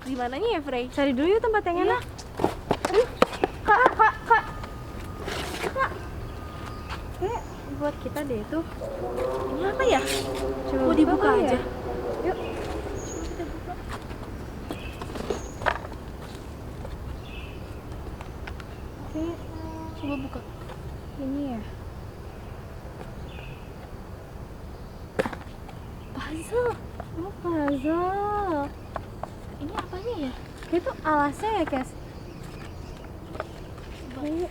di mananya ya, Frey? Cari dulu yuk tempat yang enak. Aduh, kak. Kayak buat kita deh itu. Ini apa ya? Coba Mau dibuka kali aja. ya? Yuk. Oke, Coba buka. ini ya. Puzzle. Oh, puzzle. Ini apanya ya? Kayak itu alasnya ya, Kes? Ini.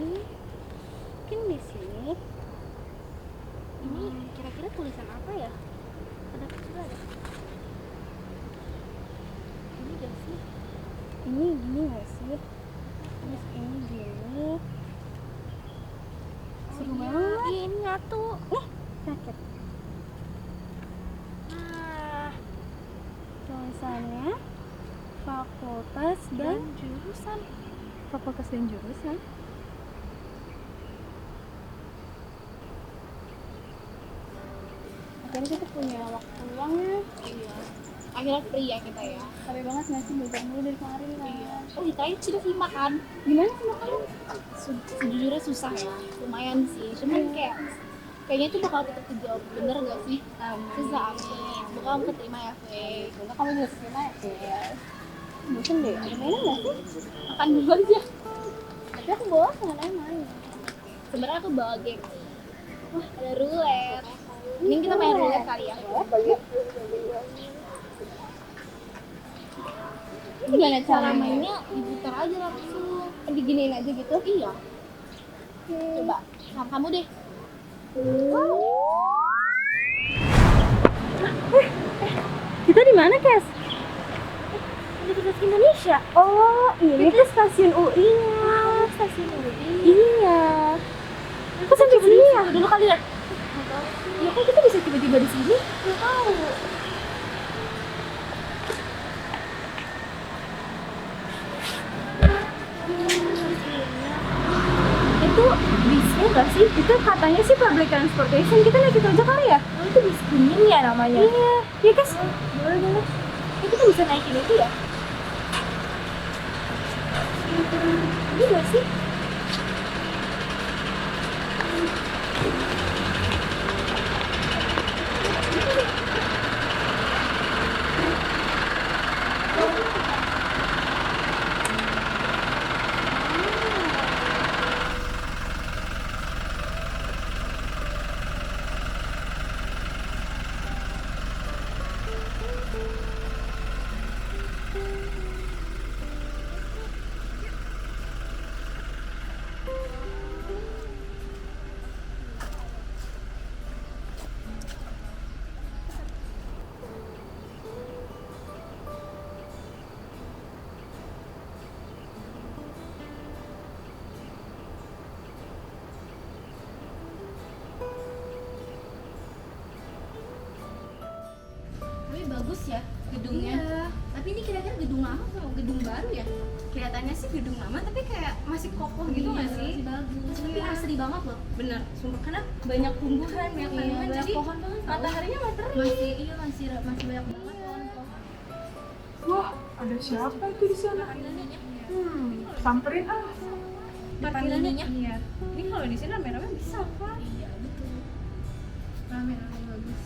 Mungkin di sini. Ini kira-kira tulisan apa ya? Ada kecil ada. Ini gak sih? Ini gini nggak sih? Terus ini gini. Seru banget. Iya, ini nyatu. Sakit. Nah, Tulisannya fakultas dan dan jurusan. fakultas dan jurusan. Akhirnya kita punya waktu luangnya. Iya. Akhirnya free ya kita ya. Capek banget nggak sih belajar dulu dari kemarin kan? Iya. Oh, ditanya sudah sih makan. Gimana sih makan? Sejujurnya susah ya. Lumayan sih. Cuman kayaknya itu bakal tetap kejawab. Bener gak sih? Susah amin. Semoga kamu keterima ya, Frey. Semoga kamu juga terima ya. Bosan deh. Ada mainan nggak sih? Makan dulu aja. Tapi aku bawa nggak main. Sebenarnya aku bawa game. Wah, ada roulette. Mending kita main roulette kali ya. Ini gimana Cara mainnya diputar aja langsung. Diginiin aja gitu? Iya. Coba, sama kamu deh. Kita di mana, Kes? Universitas Indonesia. Oh, ini tuh stasiun UI-nya. Stasiun UI. Iya. Kok sampai sini ya? Dulu kali ya. Ya kok kita bisa tiba-tiba di sini? Nggak tahu. Itu bisnya nggak sih? Itu katanya sih public transportation. Kita naik itu aja kali ya? Oh, itu bis kuning ya namanya. Iya. Iya, Kes. Boleh. Ya, kita bisa naikin itu ya? Ini nggak sih? Tapi bagus ya gedungnya. Iya, tapi ini kira-kira gedung lama atau gedung baru ya? Kelihatannya sih gedung lama, tapi kayak masih kokoh gitu nggak sih? Masih bagus. Tapi Iya. asri banget loh. Bener, sumpah karena banyak tumbuhan ya kan, Iya, banyak jadi pohon banget tau. mataharinya materi. Masih banyak banget pohon-pohon. Wah, ada siapa itu di sana? Samperin ah. Parkirannya. Iya. Ini kalau di sini rame-rame bisa kan? Iya, betul. Rame-rame bagus.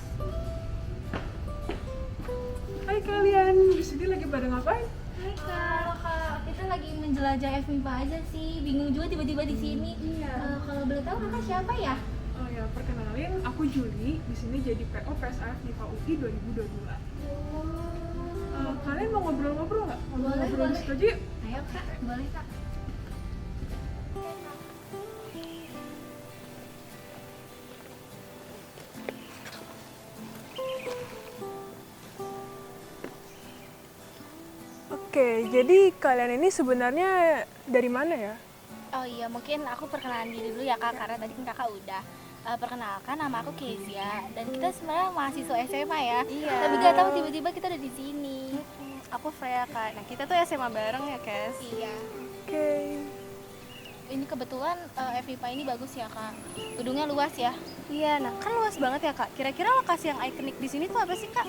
Hai kalian, di sini lagi pada ngapain? Hai Kak, kita lagi menjelajah FMIPA aja sih. Bingung juga tiba-tiba di sini. Iya. Kalau boleh tahu Kakak siapa ya? Oh ya, perkenalin, aku Juli. Di sini jadi PO PSAF MIPA UI 2022. Kalian mau ngobrol-ngobrol nggak? Ngobrol-ngobrol di situ aja yuk. Ayo Kak, boleh Kak. Oke, jadi kalian ini sebenarnya dari mana ya? Oh iya, mungkin aku perkenalan diri dulu ya Kak, karena tadi kan Kakak udah. Perkenalkan, nama aku Kezia dan kita sebenarnya mahasiswa SMA ya. Iya. Tapi gak tahu tiba-tiba kita ada di sini. Aku Freya Kak. Nah kita tuh SMA bareng ya, Kes? Iya. Oke. Ini kebetulan FMIPA ini bagus ya Kak. Gedungnya luas ya. Iya, nah kan luas banget ya Kak. Kira-kira lokasi yang ikonik di sini tuh apa sih Kak?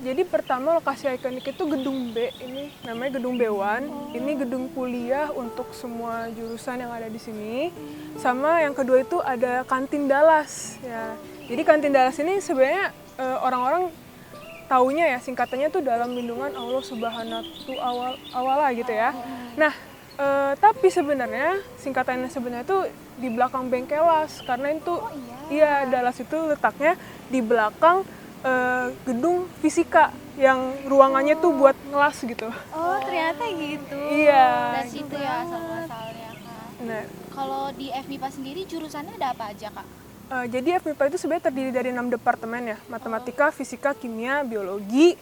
Jadi pertama lokasi ikonik itu gedung B, ini namanya gedung B1. Ini gedung kuliah untuk semua jurusan yang ada di sini. Sama yang kedua itu ada kantin Dallas ya. Jadi kantin Dallas ini sebenarnya orang-orang taunya ya singkatannya tuh dalam lindungan Allah Subhanahu Awala gitu ya. Nah, tapi sebenarnya singkatannya sebenarnya tuh di belakang Bengkelas karena itu iya Dallas itu letaknya di belakang gedung fisika yang ruangannya tuh buat ngelas gitu. Oh, ternyata gitu. Iya. Dari situ ya asal-asalnya Kak. Nah, Kalau di FMIPA sendiri jurusannya ada apa aja Kak? jadi FMIPA itu sebenarnya terdiri dari 6 departemen ya, matematika, fisika, kimia, biologi,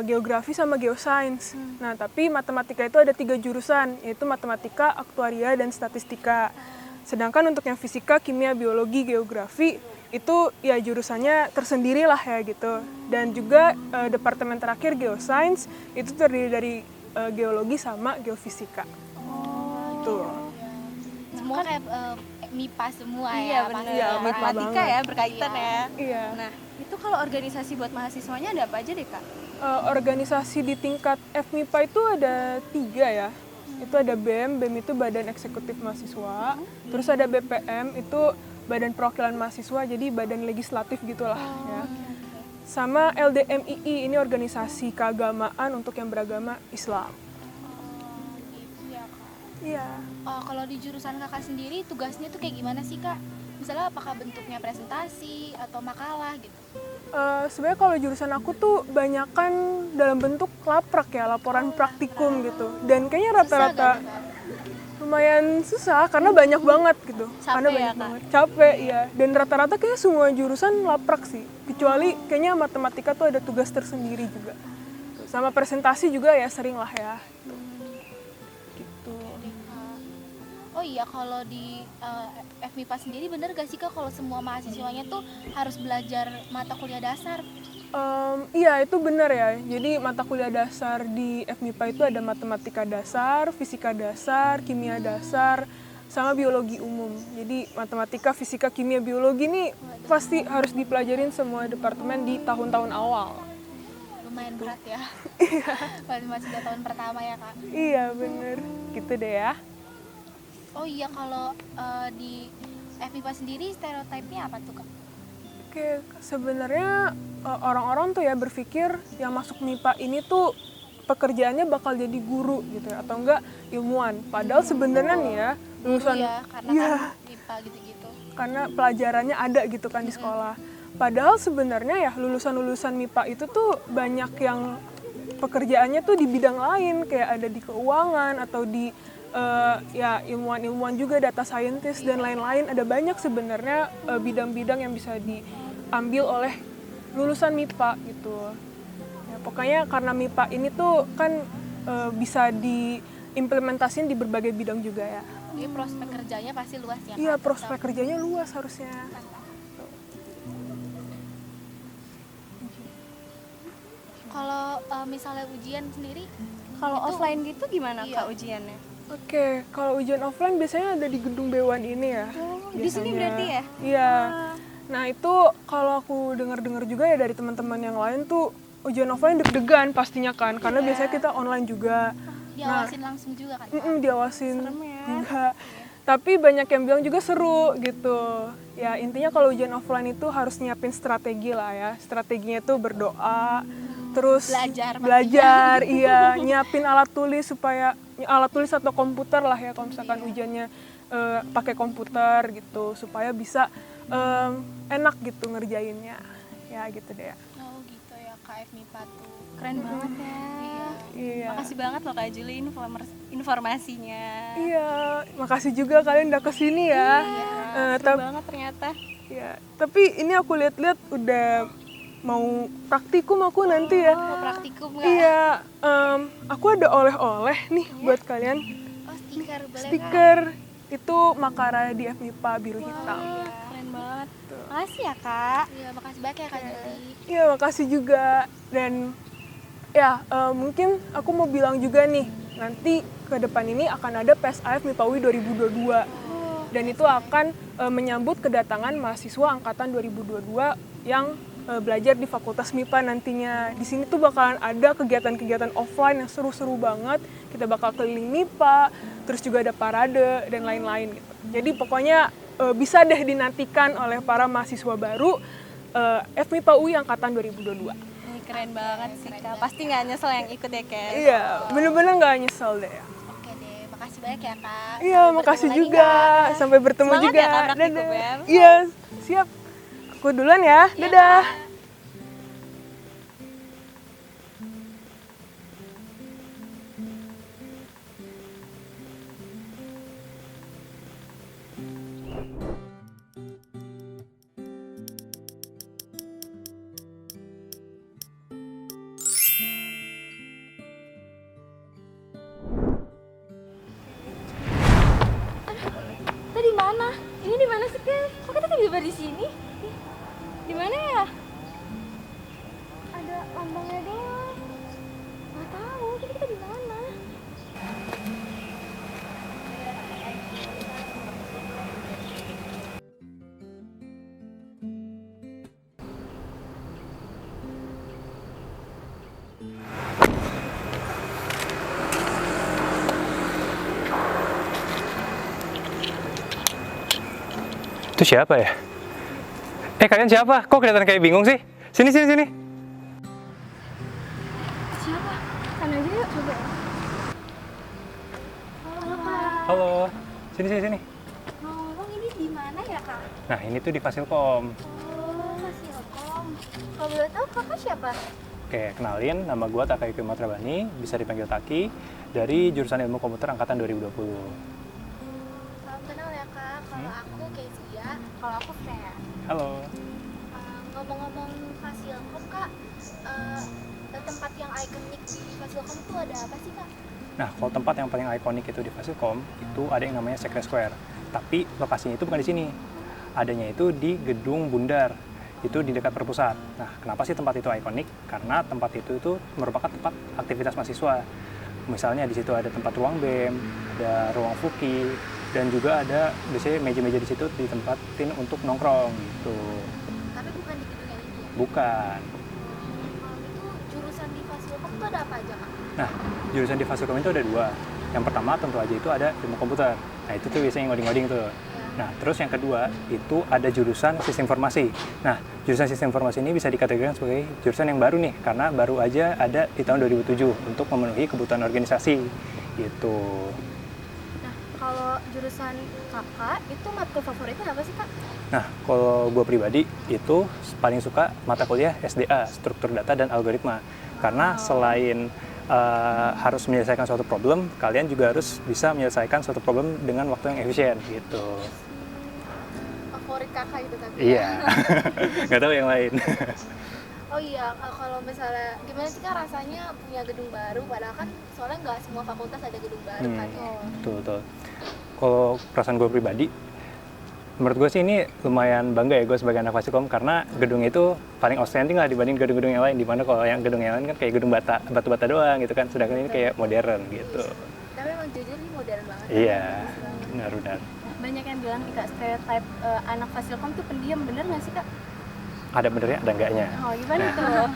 geografi sama geosains. Nah, tapi matematika itu ada 3 jurusan, yaitu matematika, aktuaria, dan statistika. Sedangkan untuk yang fisika, kimia, biologi, geografi itu ya jurusannya tersendiri lah ya gitu. Dan juga departemen terakhir geosains itu terdiri dari geologi sama geofisika. Tuh. Semua kayak MIPA semua Iya ya. benar. pasti Iya, ya. MIPA Matematika banget. ya berkaitan ya. Iya. Nah, itu kalau organisasi buat mahasiswanya ada apa aja deh Kak? Organisasi di tingkat FMIPA itu ada 3 ya. Itu ada BEM, BEM itu Badan Eksekutif Mahasiswa. Terus ada BPM, itu Badan Perwakilan Mahasiswa, jadi badan legislatif gitulah ya. Sama LDMII, ini organisasi keagamaan untuk yang beragama Islam. Gitu ya Kak. Iya. Kalau di jurusan Kakak sendiri tugasnya tuh kayak gimana sih Kak? Misalnya apakah bentuknya presentasi atau makalah gitu? Sebenarnya kalau jurusan aku tuh banyakan dalam bentuk laprak ya, laporan praktikum gitu. Dan kayaknya rata-rata lumayan susah karena banyak banget gitu. Karena Capek ya, banyak Kak? banget. Capek ya. Dan rata-rata kayaknya semua jurusan laprak sih. Kecuali kayaknya matematika tuh ada tugas tersendiri juga. Sama presentasi juga ya sering lah ya. Gitu. Oh iya, kalau di FMIPA sendiri bener gak sih Kak kalau semua mahasiswanya tuh harus belajar mata kuliah dasar? Iya itu benar ya. Jadi mata kuliah dasar di FMIPA itu ada matematika dasar, fisika dasar, kimia dasar, sama biologi umum. Jadi matematika, fisika, kimia, biologi ini pasti harus dipelajarin semua departemen di tahun-tahun awal. Lumayan berat ya. Masih 2 tahun pertama ya Kak. Iya bener, gitu deh ya. Oh iya, kalau di FMIPA sendiri stereotipnya apa tuh Kak? Oke, sebenarnya orang-orang tuh ya berpikir yang masuk MIPA ini tuh pekerjaannya bakal jadi guru gitu ya, atau enggak ilmuwan. Padahal sebenarnya nih ya lulusan Guru ya, karena iya, kan MIPA gitu-gitu. karena pelajarannya ada gitu kan di sekolah. Padahal sebenarnya ya lulusan-lulusan MIPA itu tuh banyak yang pekerjaannya tuh di bidang lain, kayak ada di keuangan atau di ya ilmuwan-ilmuwan juga, data scientist dan lain-lain. Ada banyak sebenarnya bidang-bidang yang bisa diambil oleh lulusan MIPA gitu. Ya, pokoknya karena MIPA ini tuh kan bisa diimplementasiin di berbagai bidang juga ya. Jadi prospek kerjanya pasti luas ya Kak? Iya, prospek kerjanya luas harusnya. Kalau misalnya ujian sendiri, Kalau Itu- offline gitu gimana iya. Kak ujiannya? Oke, kalau ujian offline biasanya ada di gedung B1 ini ya. di sini biasanya. berarti ya? Iya. Nah itu kalau aku dengar-dengar juga ya dari teman-teman yang lain tuh ujian offline deg-degan pastinya kan, karena biasanya kita online juga. diawasin langsung juga kan Kak? Diawasin Serem ya. juga. Tapi banyak yang bilang juga seru gitu. Ya intinya kalau ujian offline itu harus nyiapin strategi lah ya. Strateginya tuh berdoa, terus Belajar iya, nyiapin alat tulis supaya alat tulis atau komputer lah ya kalau misalkan ujiannya pakai komputer gitu supaya bisa enak gitu ngerjainnya. Ya gitu deh. Oh gitu ya Kak, FMIPA tuh. Keren banget ya. Iya. Makasih banget loh Kak Juli informasinya. Iya, makasih juga kalian udah kesini ya. Seru banget ternyata. Ya, tapi ini aku lihat-lihat udah mau praktikum aku nanti ya. Mau praktikum nggak? Iya, aku ada oleh-oleh nih buat kalian. Oh stiker, boleh Kak? Stiker itu Makara di FMIPA biru hitam. Keren banget. Makasih ya Kak. Iya, makasih banyak ya Kak Juli. Iya, makasih juga. Dan ya mungkin aku mau bilang juga nih, nanti ke depan ini akan ada PSAF MIPA UI 2022. Dan itu akan menyambut kedatangan mahasiswa angkatan 2022 yang belajar di Fakultas MIPA nantinya. Di sini tuh bakalan ada kegiatan-kegiatan offline yang seru-seru banget. Kita bakal keliling MIPA, terus juga ada parade dan lain-lain gitu. Jadi pokoknya bisa deh dinantikan oleh para mahasiswa baru FMIPA UI angkatan 2022. Ini keren banget sih Kak. Pasti nggak nyesel yang ikut ya Ken? Iya, bener-bener nggak nyesel deh. Oke deh, makasih banyak ya Kak. Iya, makasih juga. Sampai bertemu Semangat juga. ya, Kak, praktikum Dadah. ya. Iya, siap. Aku duluan ya. Dadah. Kita di mana? Ini di mana sih, Ken? Kok kita tiba-tiba di sini? Di mana ya? Ada lambangnya doang. Nggak tahu, jadi kita di mana? Itu siapa ya? Kalian siapa? Kok kelihatan kayak bingung sih? Sini. Siapa? Sana aja yuk, coba. Halo, Kak. Halo. Sini. Ngomong ini di mana ya Kak? Nah, ini tuh di Fasilkom. Oh, Fasilkom. Kalau boleh tahu Kakak siapa? Oke, kenalin, nama gua Takayuki Matrabani, bisa dipanggil Taki, dari jurusan Ilmu Komputer angkatan 2020. Salam kenal ya Kak. Kalau aku Kezia, kalau aku Freya. Halo. Ngomong-ngomong Fasilkom Kak, tempat yang ikonik di Fasilkom itu ada apa sih Kak? Nah, kalau tempat yang paling ikonik itu di Fasilkom, itu ada yang namanya Sekre Square. Tapi lokasinya itu bukan di sini. Adanya itu di Gedung Bundar. Itu di dekat perpusat. Nah, kenapa sih tempat itu ikonik? Karena tempat itu merupakan tempat aktivitas mahasiswa. Misalnya di situ ada tempat ruang BEM, ada ruang Fuki, dan juga ada biasanya meja-meja di situ ditempatin untuk nongkrong gitu. Tapi bukan di gedung yang ini ya? Bukan. Kalau gitu jurusan di Fasilkom itu ada apa aja Kak? Nah, jurusan di Fasilkom itu ada dua. Yang pertama tentu aja itu ada ilmu komputer. Nah, itu tuh biasanya ngoding-ngoding tuh. Nah, terus yang kedua itu ada jurusan sistem informasi. Nah, jurusan sistem informasi ini bisa dikategorikan sebagai jurusan yang baru nih, karena baru aja ada di tahun 2007 untuk memenuhi kebutuhan organisasi gitu. Nah, kalau jurusan Kakak, itu matkul favoritnya apa sih, Kak? Nah, kalau gue pribadi itu paling suka mata kuliah SDA, struktur data dan algoritma. Karena selain harus menyelesaikan suatu problem, kalian juga harus bisa menyelesaikan suatu problem dengan waktu yang efisien gitu. Favorit Kakak itu tapi Iya, nggak tahu yang lain. Oh iya, kalau misalnya gimana sih Kak rasanya punya gedung baru, padahal kan soalnya nggak semua fakultas ada gedung baru kan ya. Betul. Kalau perasaan gue pribadi, menurut gue sih ini lumayan bangga ya gue sebagai anak Fasilkom, karena gedung itu paling outstanding lah dibanding gedung-gedung yang lain. Dimana kalau yang gedung yang lain kan kayak gedung batu-bata doang gitu kan, sedangkan ini kayak modern gitu. Tapi emang jujur ini modern banget. Iya, benar. Banyak yang bilang nih, Kak, stereotype anak Fasilkom tuh pendiam, bener nggak sih, Kak? Ada benernya, ada enggaknya. Oh, gimana Nah, tuh?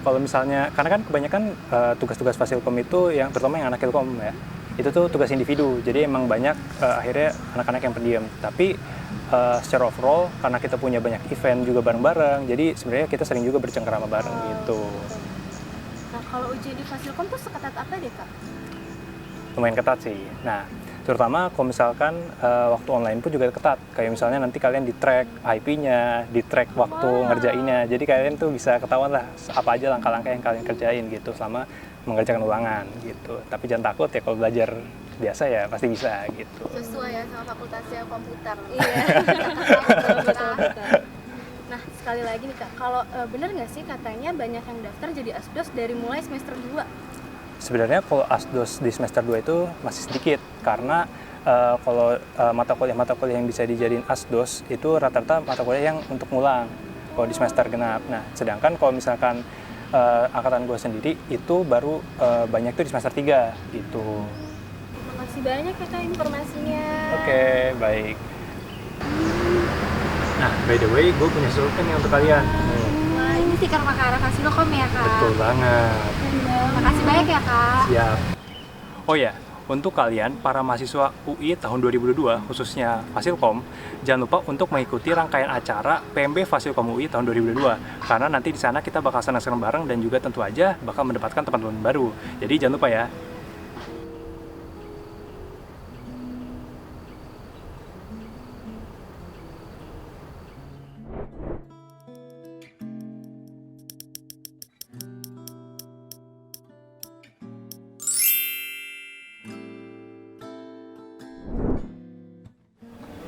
Kalau misalnya, karena kan kebanyakan tugas-tugas Fasilkom itu yang terutama yang anak Ilkom ya, itu tuh tugas individu. Jadi emang banyak akhirnya anak-anak yang pendiam. Tapi secara overall, karena kita punya banyak event juga bareng-bareng, jadi sebenarnya kita sering juga bercengkerama bareng gitu. Nah, kalau ujian di Fasilkom tuh seketat apa deh, Kak? Lumayan ketat sih. Nah, terutama kalau misalkan waktu online pun juga ketat. Kayak misalnya nanti kalian di-track IP-nya, di-track waktu ngerjainnya. Jadi kalian tuh bisa ketahuan lah apa aja langkah-langkah yang kalian kerjain gitu selama mengerjakan ulangan gitu. Tapi jangan takut ya, kalau belajar biasa ya pasti bisa gitu. Sesuai ya sama fakultasnya komputer. Iya. Betul. Nah, sekali lagi nih, Kak, kalau bener nggak sih katanya banyak yang daftar jadi asdos dari mulai semester 2? Sebenarnya kalau asdos di semester 2 itu masih sedikit, karena kalau mata kuliah yang bisa dijadiin asdos itu rata-rata mata kuliah yang untuk ngulang kalau di semester genap. Nah, sedangkan kalau misalkan angkatan gue sendiri itu baru banyak tuh di semester 3 gitu. Makasih banyak ya Kak informasinya. Oke, baik. Nah, by the way, gue punya sesuatu nih untuk kalian. Wah, ini stiker Makara Fasilkom ya Kak? Betul banget. Makasih banyak ya Kak. Siap. Oh ya, untuk kalian para mahasiswa UI tahun 2022, khususnya Fasilkom, jangan lupa untuk mengikuti rangkaian acara PMB Fasilkom UI tahun 2022. Karena nanti di sana kita bakal senang-senang bareng dan juga tentu aja bakal mendapatkan teman-teman baru. Jadi jangan lupa ya.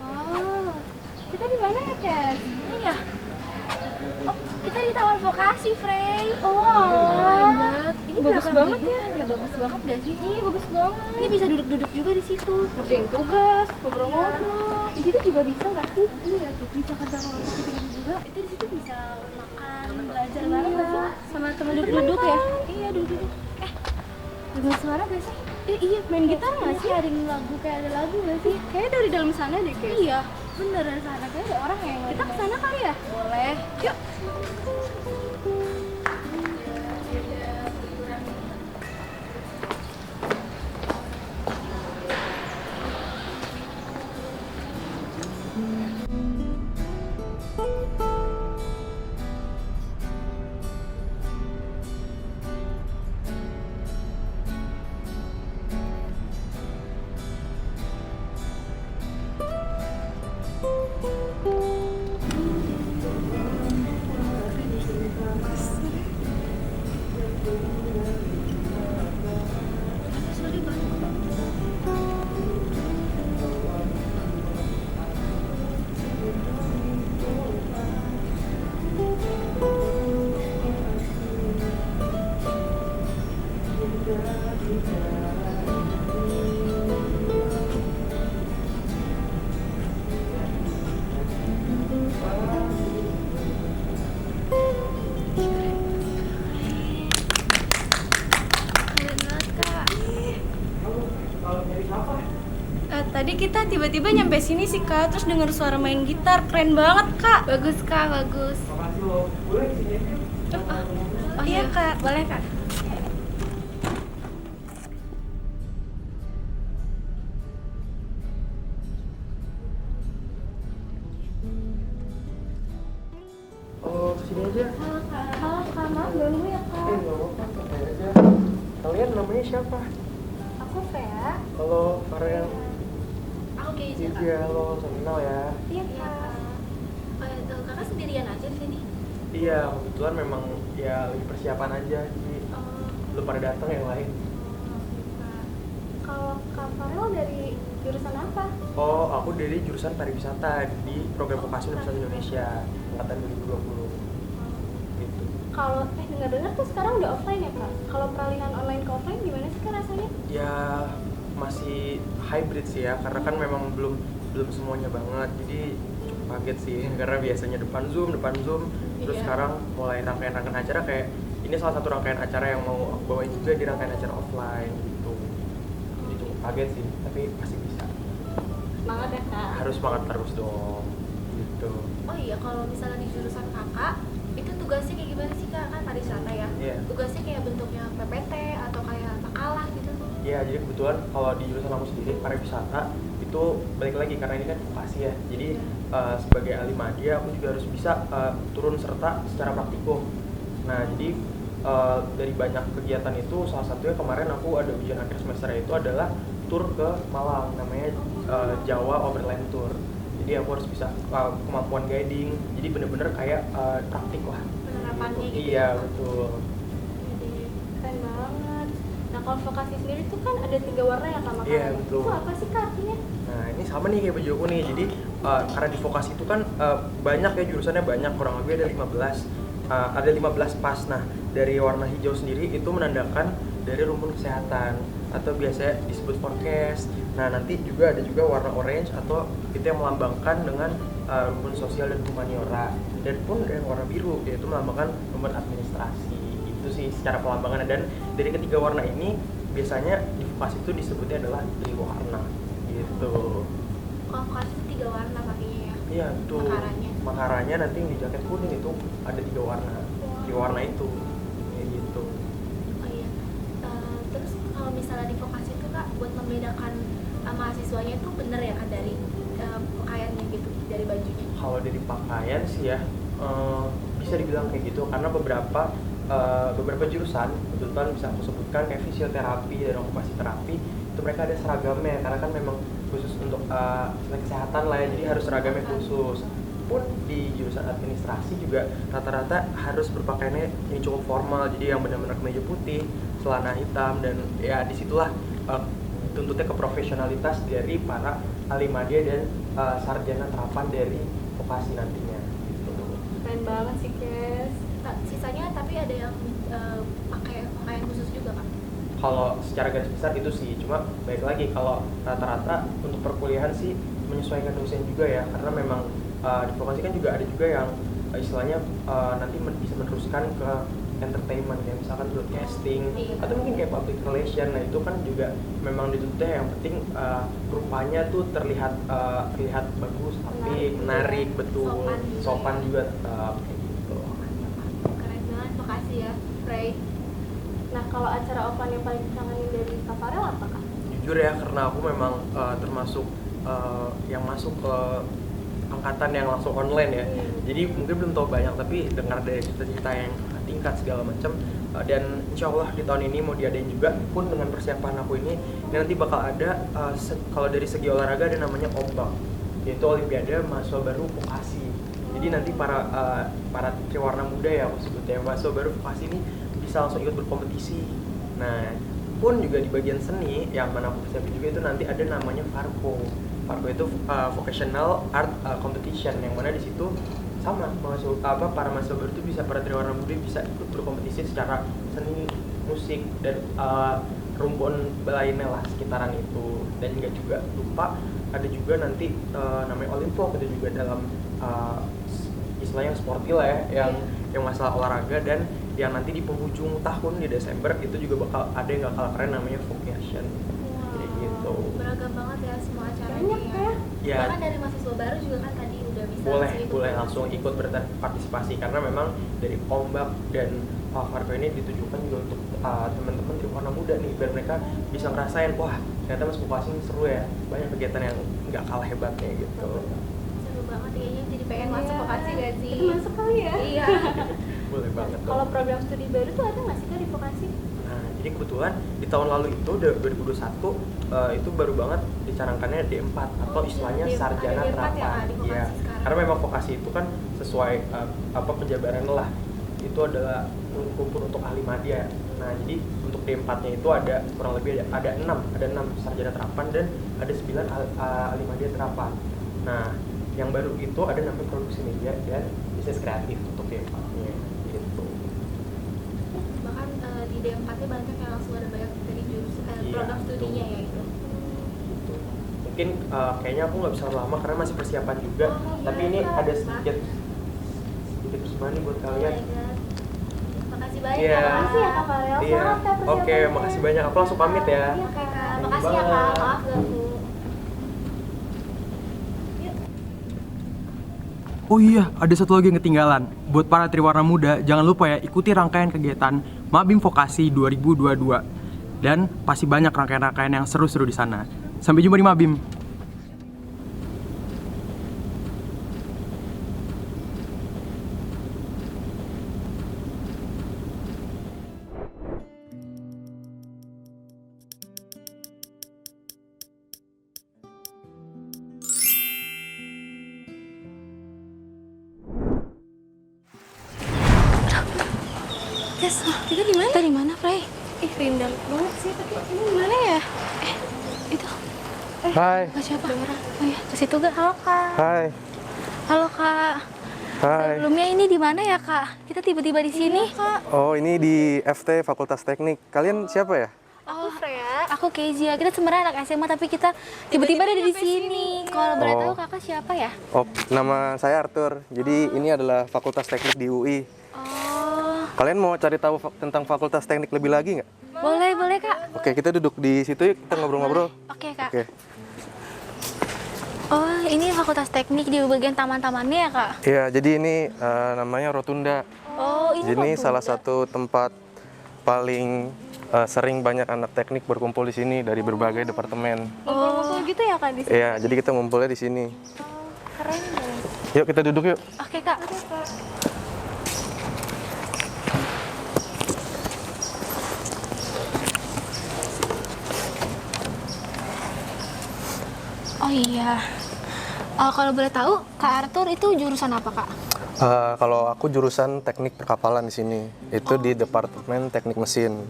Oh, kita di mana ya Kes? Ini ya? Oh, kita di Taman Vokasi, Frey. Oh, ini Bagus banget ya. Ya bagus banget gak sih? Iya bagus banget. Ini bisa duduk-duduk juga di situ. Kerjain tugas, ngobrol-ngobrol. Di situ juga bisa nggak sih? Iya, bisa kerja kelompok gitu juga. Itu di situ bisa makan, belajar bareng nggak sih? Sama teman duduk-duduk ya. Iya duduk-duduk. Dengar suara gak sih? Iya, main gitar nggak sih? Ada lagu kayak ada lagu gak sih? Kayaknya dari dalam sana deh Kak. Iya, bener dari sana kayak ada orang yang Kita ke sana kali ya? boleh. Yuk. Tadi kita tiba-tiba nyampe sini sih Kak, terus denger suara main gitar, keren banget Kak. Bagus Kak, bagus. Oh iya Kak, Boleh Kak. Oh, sini aja. Halo Kak, maaf ganggu ya Kak. Nggak apa-apa, santai aja. Kalian namanya siapa? Aku Vea. Halo, Farel. Aku Keisha Kak. Iya, halo, salam kenal ya. Iya Kak. Kakak sendirian aja di sini? Iya, kebetulan memang ya lagi persiapan aja, jadi belum pada datang yang lain. Kalau Kak Farel dari jurusan apa? Oh, aku dari jurusan pariwisata di program vokasi Universitas Indonesia angkatan 2020. Gitu. Kalau dengar-dengar tuh sekarang udah offline ya Kak? Kalau peralihan online ke offline gimana sih Kak rasanya? Ya masih hybrid sih ya, karena kan memang belum semuanya banget, jadi cukup kaget sih karena biasanya depan zoom terus sekarang mulai rangkaian acara kayak ini salah satu rangkaian acara yang mau aku bawain juga di rangkaian acara offline gitu, jadi cukup kaget sih tapi pasti bisa. Semangat ya Kak. Harus semangat terus dong gitu. Oh iya, kalau misalnya di jurusan kakak, itu tugasnya kayak gimana sih Kak? Kan pariwisata ya? Iya. Tugasnya kayak bentuknya PPT atau kayak makalah gitu? Ya, jadi kebetulan kalau di jurusan aku sendiri pariwisata itu balik lagi karena ini kan vokasi ya. Jadi sebagai ahli media aku juga harus bisa turun serta secara praktikum. Nah, jadi dari banyak kegiatan itu salah satunya kemarin aku ada ujian akhir semester itu adalah tur ke Malang namanya Jawa Overland Tour. Jadi aku harus bisa kemampuan guiding. Jadi bener-bener kayak praktik lah. Penerapannya gitu? Iya, betul. Keren banget. Nah kalau vokasi sendiri tuh kan ada 3 warna ya Kak makanannya. Iya, betul. Itu apa sih Kak artinya? Nah ini sama nih kayak baju aku nih, jadi karena di vokasi itu kan banyak ya jurusannya banyak, kurang lebih ada 15 pas. Nah dari warna hijau sendiri itu menandakan dari rumpun kesehatan atau biasanya disebut forecast. Nah nanti juga ada juga warna orange atau itu yang melambangkan dengan rumpun sosial dan humaniora, dan pun ada yang warna biru yaitu melambangkan rumpun administrasi gitu. gitu sih secara pelambangan. Dan dari ketiga warna ini biasanya di vokasi itu disebutnya adalah triwarna gitu. Kalau vokasi itu 3 warna pakainya ya. Iya tuh. Makaranya. Makaranya nanti yang di jaket kuning itu ada 3 warna. Triwarna itu kayak gitu. Oh iya. Terus kalau misalnya di vokasi itu Kak, buat membedakan mahasiswanya itu bener ya Kak dari pakaiannya gitu, dari bajunya? Kalau dari pakaian sih ya bisa dibilang kayak gitu karena beberapa jurusan kebetulan bisa aku sebutkan kayak fisioterapi dan okupasi terapi itu mereka ada seragamnya karena kan memang khusus untuk kesehatan lah ya, jadi harus seragamnya khusus. Pun di jurusan administrasi juga rata-rata harus berpakaiannya yang cukup formal, jadi yang benar-benar kemeja putih, celana hitam, dan ya disitulah tuntutnya keprofesionalitas dari para alimadya dan sarjana terapan dari vokasi nantinya gitu. Keren banget sih Kes. Sisanya tapi ada yang pakai pakaian khusus juga Kak? Kalau secara garis besar itu sih, cuma baik lagi kalau rata-rata untuk perkuliahan sih menyesuaikan dosen juga ya, karena memang di vokasi kan juga ada juga yang istilahnya nanti bisa meneruskan ke entertainment ya, misalkan broadcasting atau mungkin kayak public relation. Nah itu kan juga memang dituntutnya yang penting rupanya tuh terlihat bagus tapi menarik, betul, sopan juga tetap kayak gitu. Keren banget, makasih ya Frey. Nah, kalau acara offline yang paling dikangenin dari Kak Farel apa Kak? Jujur ya, karena aku memang termasuk yang masuk ke angkatan yang langsung online ya. Jadi mungkin belum tahu banyak, tapi dengar dari cerita-cerita yang tingkat segala macam. Dan insya Allah di tahun ini mau diadain juga, pun dengan persiapan aku ini nanti bakal ada kalau dari segi olahraga ada namanya OMBAK, yaitu Olimpiade Mahasiswa Baru Vokasi. Jadi nanti para triwarna muda ya aku sebutnya, mahasiswa baru vokasi ini bisa langsung ikut berkompetisi. Nah, pun juga di bagian seni yang mana aku persiapin juga itu nanti ada namanya Farco. Farco itu Vocational Art Competition, yang mana di situ sama para mahasiswa baru itu bisa, para triwarna muda bisa ikut berkompetisi secara seni, musik, dan rumpun lainnya lah sekitaran itu. Dan nggak juga lupa ada juga nanti namanya Olimpo, ada juga dalam istilahnya sporty lah ya, yang masalah olahraga, dan yang nanti di penghujung tahun di Desember itu juga bakal ada yang gak kalah keren namanya Vocation. Kayak gitu. Beragam banget ya semua acaranya ya. Bahkan dari mahasiswa baru juga kan tadi udah bisa boleh langsung ikut berpartisipasi, karena memang dari OMBAK dan Farco ini ditujukan juga untuk teman-teman triwarna muda nih, biar mereka bisa ngerasain wah ternyata mas vokasi ini seru ya, banyak kegiatan yang nggak kalah hebatnya gitu. Seru banget kayaknya, jadi pengen masuk vokasi gak sih? Itu masuk kali ya? Iya. Boleh banget dong. Kalau program studi baru tuh ada nggak sih Kak di vokasi? Nah, jadi kebetulan di tahun lalu itu 2021 itu baru banget dicanangkannya D4 atau istilahnya sarjana terapan. Iya. Karena memang vokasi itu kan sesuai penjabaran lah. Itu adalah kumpul untuk ahli madya. Nah, jadi untuk D4-nya itu ada kurang lebih ada 6 sarjana terapan dan ada 9 ahli madya terapan. Nah, yang baru itu ada namanya produksi media dan bisnis kreatif untuk D4-nya gitu. Bahkan di D4-nya banyak yang langsung ada banyak dari jurusan program studinya ya itu. Mungkin kayaknya aku nggak bisa lama karena masih persiapan juga. Tapi ini ada sedikit persembahan nih buat kalian. Makasih banyak Iya. ya. Makasih ya Kak Farel. Iya. Semangat ya persiapannya. Oke, makasih banyak. Aku langsung pamit ya. Iya Kak. Thank you Makasih ya Kak. banget. Maaf ganggu. Oh iya, ada satu lagi yang ketinggalan. Buat para triwarna muda, jangan lupa ya ikuti rangkaian kegiatan Mabim Vokasi 2022. Dan pasti banyak rangkaian-rangkaian yang seru-seru di sana. Sampai jumpa di Mabim. Kes, kita di mana? Kita di mana, Frey? Ih, rindang banget sih, tapi ini di mana ya? Itu. Hai. Kak siapa? Oh ya, ke situ gak? Halo, Kak. Hai. Halo, Kak. Hai. Sebelumnya ini di mana ya, Kak? Kita tiba-tiba di sini. Kak. Oh, ini di FT Fakultas Teknik. Kalian siapa ya? Aku Freya. Aku Kezia. Kita sebenarnya anak SMA tapi kita tiba-tiba ada di sini. Kalau boleh tahu Kakak siapa ya? Oh, nama saya Arthur. Jadi ini adalah Fakultas Teknik di UI. Oh. Kalian mau cari tahu tentang Fakultas Teknik lebih lagi nggak? Boleh Kak. Oke, kita duduk di situ yuk, kita ngobrol-ngobrol. Oke Kak. Oke. Oh, ini Fakultas Teknik di bagian taman-tamannya ya Kak? Iya, jadi ini namanya Rotunda. Oh, ini Ini Rotunda. salah satu tempat paling sering banyak anak teknik berkumpul di sini dari berbagai departemen. Ngumpul-ngumpul gitu ya Kak di sini? Iya, jadi kita ngumpulnya di sini. Keren deh. Yuk kita duduk yuk. Oke Kak. Oh iya. Kalau boleh tahu, Kak Arthur itu jurusan apa Kak? Kalau aku jurusan teknik perkapalan di sini, itu di Departemen Teknik Mesin.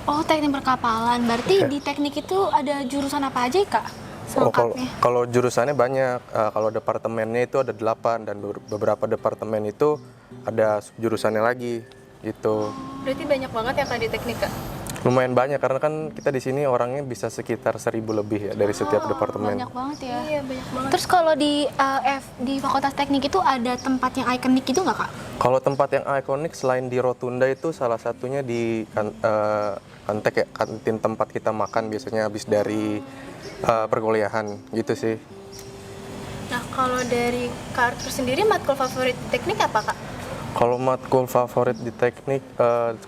Oh, teknik perkapalan. Berarti Iya. di teknik itu ada jurusan apa aja ya Kak? Oh, Selengkapnya. kalau jurusannya banyak. Kalau departemennya itu ada 8 dan beberapa departemen itu ada jurusannya lagi gitu. Berarti banyak banget ya Kak di teknik Kak? Lumayan banyak karena kan kita di sini orangnya bisa sekitar 1000 lebih ya dari setiap departemen. Banyak banget ya. Iya banyak banget. Terus kalau di Fakultas Teknik itu ada tempat yang ikonik itu nggak Kak? Kalau tempat yang ikonik selain di Rotunda itu salah satunya di Kantek ya, kantin tempat kita makan biasanya habis dari perkuliahan gitu sih. Nah kalau dari Kak Arthur sendiri matkul favorit teknik apa Kak? Kalau matkul favorit di teknik,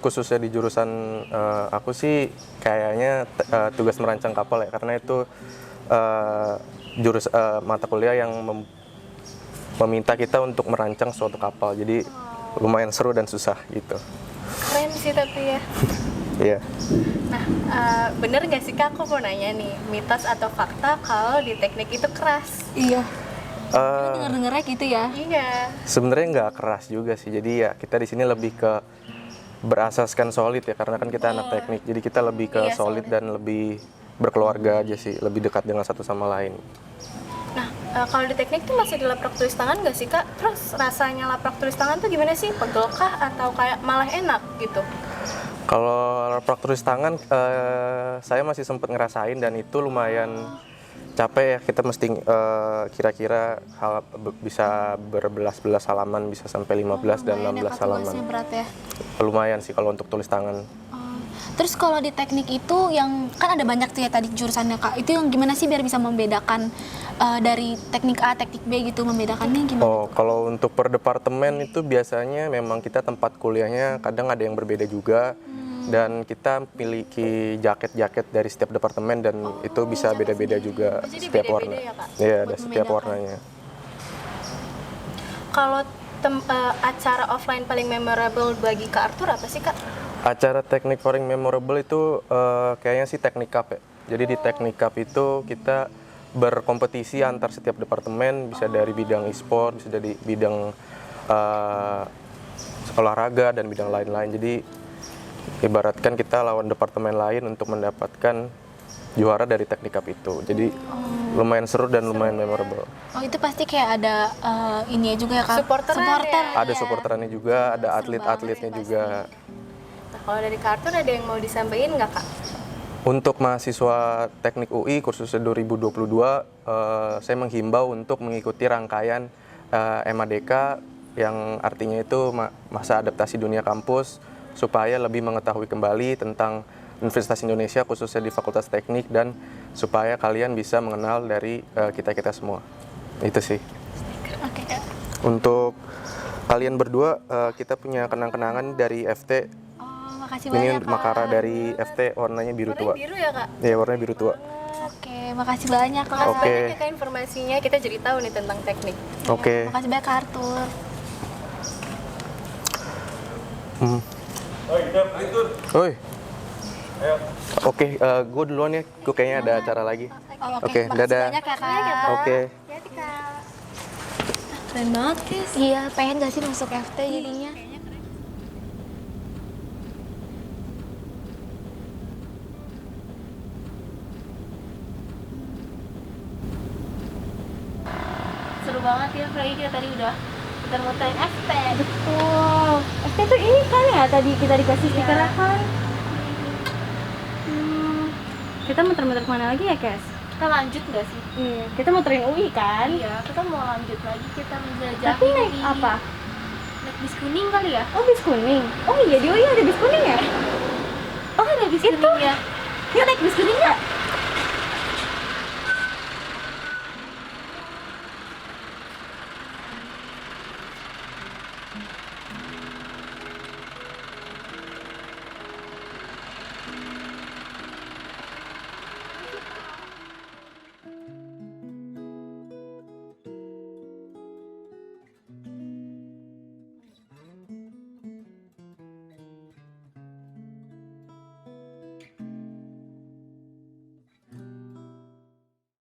khususnya di jurusan aku sih kayaknya tugas merancang kapal ya, karena itu mata kuliah yang meminta kita untuk merancang suatu kapal, jadi lumayan seru dan susah gitu. Keren sih tapi ya. Iya. Nah bener gak sih Kak, aku mau nanya nih, mitos atau fakta kalau di teknik itu keras? Iya. Eh, Dengar-dengarnya gitu ya. Iya. Sebenarnya nggak keras juga sih, jadi ya kita di sini lebih ke berasaskan solid ya, karena kan kita anak teknik, jadi kita lebih ke Iya, solid dan lebih berkeluarga aja sih, lebih dekat dengan satu sama lain. Nah kalau di teknik tuh masih di laprak tulis tangan gak sih Kak? Terus rasanya laprak tulis tangan tuh gimana sih? Pegel kah atau kayak malah enak gitu? Kalau lapak tulis tangan, saya masih sempat ngerasain dan itu lumayan capek ya. Kita mesti kira-kira bisa berbelas-belas halaman, bisa sampai 15 dan 16 halaman. Tugasnya berat ya. Lumayan sih kalau untuk tulis tangan. Terus kalau di teknik itu yang kan ada banyak tuh ya tadi jurusannya Kak. Itu yang gimana sih biar bisa membedakan dari teknik A, teknik B gitu, membedakannya gimana? Oh, kalau untuk per departemen itu biasanya memang kita tempat kuliahnya kadang ada yang berbeda juga. Dan kita miliki jaket-jaket dari setiap departemen dan itu bisa beda-beda juga Jadi setiap beda-beda warna. ya, Kak? Iya, ada Buat setiap membedakan. warnanya. Kalau acara offline paling memorable bagi Kak Arthur apa sih Kak? Acara teknik paling memorable itu kayaknya sih teknik cup ya. Jadi di teknik cup itu kita berkompetisi antar setiap departemen, bisa dari bidang e-sport, bisa dari bidang olahraga dan bidang lain-lain. Jadi ibaratkan kita lawan departemen lain untuk mendapatkan juara dari teknik cup itu. Jadi lumayan seru dan lumayan memorable. Oh itu pasti kayak ada ini juga ya Kak? Supporteran Supporter. ya? Ada supporterannya juga, ada atlet-atletnya juga. Nah, kalau dari Kak Arthur ada yang mau disampaikan nggak Kak? Untuk mahasiswa teknik UI khususnya 2022, saya menghimbau untuk mengikuti rangkaian MADK yang artinya itu masa adaptasi dunia kampus, supaya lebih mengetahui kembali tentang Universitas Indonesia khususnya di Fakultas Teknik dan supaya kalian bisa mengenal dari kita-kita semua. Itu sih. Oke Kak. Untuk kalian berdua, kita punya kenang-kenangan dari FT. Oh makasih Ini banyak Kak. makara dari FT, warnanya biru tua. Warnanya biru ya Kak? Iya, warnanya biru tua. Oke makasih banyak Kak. Makasih Oke. banyak ya Kak informasinya, kita jadi tahu nih tentang teknik. Oke. Makasih banyak Kak Arthur. Oi. Oke, gue duluan ya. Gue kayaknya ada acara lagi. Oh, Oke, makasih dadah. banyak ya Kak. Oke. Hati-hati Kak. Keren banget guys. Iya, pengen gak sih masuk FT jadinya? Seru banget ya, apalagi kita tadi udah muter-muterin FT. Betul. FT tuh ini kan ya tadi kita dikasih stiker kan? Kita muter-muter kemana lagi ya Kes? Kita lanjut nggak sih? Iya, kita muterin UI kan? Iya, kita mau lanjut lagi, kita menjelajahi. Tapi naik apa? Naik bis kuning kali ya? Oh, bis kuning. Oh iya, di UI ada bis kuning ya? Oh ada bis kuning ya? Yuk naik bis kuning nggak?